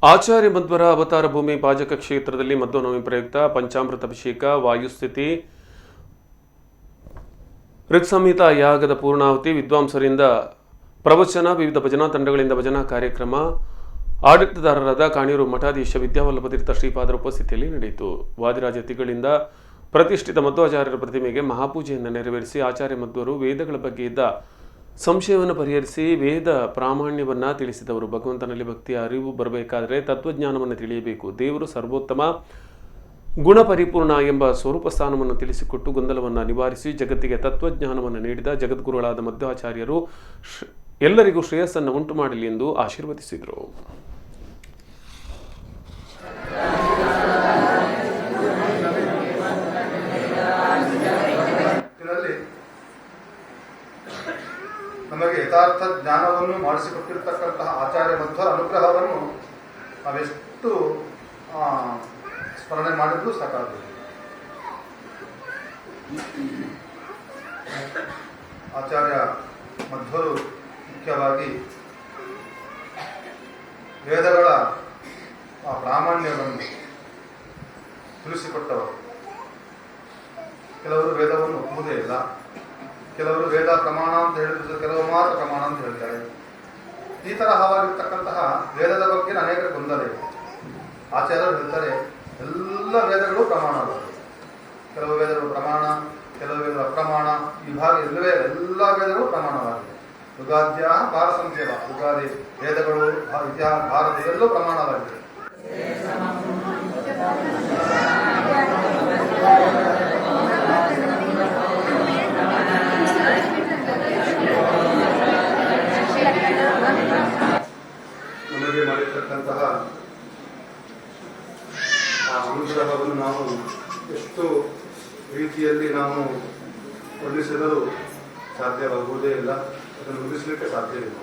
ಆಚಾರ್ಯ ಮಧ್ವರ ಅವತಾರ ಭೂಮಿ ಪಾಜಕ ಕ್ಷೇತ್ರದಲ್ಲಿ ಮಧ್ವನವಮಿ ಪ್ರಯುಕ್ತ ಪಂಚಾಮೃತ ಅಭಿಷೇಕ, ವಾಯುಸ್ಥಿತಿ, ಋಕ್ಸಂಹಿತ ಯಾಗದ ಪೂರ್ಣಾಹುತಿ, ವಿದ್ವಾಂಸರಿಂದ ಪ್ರವಚನ, ವಿವಿಧ ಭಜನಾ ತಂಡಗಳಿಂದ ಭಜನಾ ಕಾರ್ಯಕ್ರಮ ಆಡಳಿತದಾರರಾದ ಕಾಣಿಯೂರು ಮಠಾಧೀಶ ವಿದ್ಯಾವಲ್ಲಭ ತೀರ್ಥ ಶ್ರೀಪಾದರ ಉಪಸ್ಥಿತಿಯಲ್ಲಿ ನಡೆಯಿತು. ವಾದಿರಾಜ ಯತಿಗಳಿಂದ ಪ್ರತಿಷ್ಠಿತ ಮಧ್ವಾಚಾರ್ಯರ ಪ್ರತಿಮೆಗೆ ಮಹಾಪೂಜೆಯನ್ನು ನೆರವೇರಿಸಿ ಆಚಾರ್ಯ ಮಧ್ವರು ವೇದಗಳ ಬಗ್ಗೆ ಇದ್ದ ಸಂಶಯವನ್ನು ಪರಿಹರಿಸಿ ವೇದ ಪ್ರಾಮಾಣ್ಯವನ್ನು ತಿಳಿಸಿದವರು. ಭಗವಂತನಲ್ಲಿ ಭಕ್ತಿಯ ಅರಿವು ಬರಬೇಕಾದರೆ ತತ್ವಜ್ಞಾನವನ್ನು ತಿಳಿಯಬೇಕು. ದೇವರು ಸರ್ವೋತ್ತಮ ಗುಣ ಪರಿಪೂರ್ಣ ಎಂಬ ಸ್ವರೂಪ ಸ್ಥಾನವನ್ನು ತಿಳಿಸಿಕೊಟ್ಟು ಗೊಂದಲವನ್ನು ನಿವಾರಿಸಿ ಜಗತ್ತಿಗೆ ತತ್ವಜ್ಞಾನವನ್ನು ನೀಡಿದ ಜಗದ್ಗುರುಗಳಾದ ಮಧ್ವಾಚಾರ್ಯರು ಎಲ್ಲರಿಗೂ ಶ್ರೇಯಸ್ಸನ್ನು ಉಂಟು ಮಾಡಲಿ ಎಂದು ಆಶೀರ್ವದಿಸಿದರು. ನಮಗೆ ಯಥಾರ್ಥ ಜ್ಞಾನವನ್ನು ಮಾಡಿಸಿಕೊಟ್ಟಿರ್ತಕ್ಕಂತಹ ಆಚಾರ್ಯ ಮಧ್ವರ ಅನುಗ್ರಹವನ್ನು ನಾವೆಷ್ಟು ಸ್ಮರಣೆ ಮಾಡಿದ್ರೂ ಸಾಕಾಗುವುದು. ಆಚಾರ್ಯ ಮಧ್ವರು ಮುಖ್ಯವಾಗಿ ವೇದಗಳ ಪ್ರಾಮಾಣ್ಯವನ್ನು ತಿಳಿಸಿಕೊಟ್ಟವರು. ಕೆಲವರು ವೇದವನ್ನು ಒಪ್ಪುವುದೇ ಇಲ್ಲ, ಕೆಲವರು ವೇದ ಪ್ರಮಾಣ ಅಂತ ಹೇಳಿದ್ರೆ ಕೆಲವರು ಮಾತ್ರ ಪ್ರಮಾಣ ಅಂತ ಹೇಳ್ತಾರೆ. ಈ ತರಹವಾಗಿರ್ತಕ್ಕಂತಹ ವೇದದ ಬಗ್ಗೆ ಅನೇಕ ಗೊಂದಲ ಇದೆ. ಆಚಾರ್ಯರು ಹೇಳ್ತಾರೆ ಎಲ್ಲ ವೇದಗಳು ಪ್ರಮಾಣಗಳು, ಕೆಲವು ವೇದಗಳು ಪ್ರಮಾಣ, ಕೆಲವು ವೇದಗಳು ಅಪ್ರಮಾಣ, ಈ ಭಾಗ ಇಲ್ಲವೇ ಎಲ್ಲ ವೇದಗಳು ಪ್ರಮಾಣವಾಗಿದೆ. ಯುಗಾದ್ಯ ಪಾರಸಂಖ್ಯವ, ಯುಗಾದಿ ವೇದಗಳು ಇತಿಹಾಸ ಭಾರತ ಎಲ್ಲೂ ಪ್ರಮಾಣವಾಗಿದೆ. ನಮಗೆ ಮಾಡಿರ್ತಕ್ಕಂತಹ ಆ ಅನುಗ್ರಹವನ್ನು ನಾವು ಎಷ್ಟು ರೀತಿಯಲ್ಲಿ ನಾವು ವರ್ಣಿಸಿದರೂ ಸಾಧ್ಯವಾಗುವುದೇ ಇಲ್ಲ, ಅದನ್ನು ಮುಗಿಸಲಿಕ್ಕೆ ಸಾಧ್ಯವಿಲ್ಲ.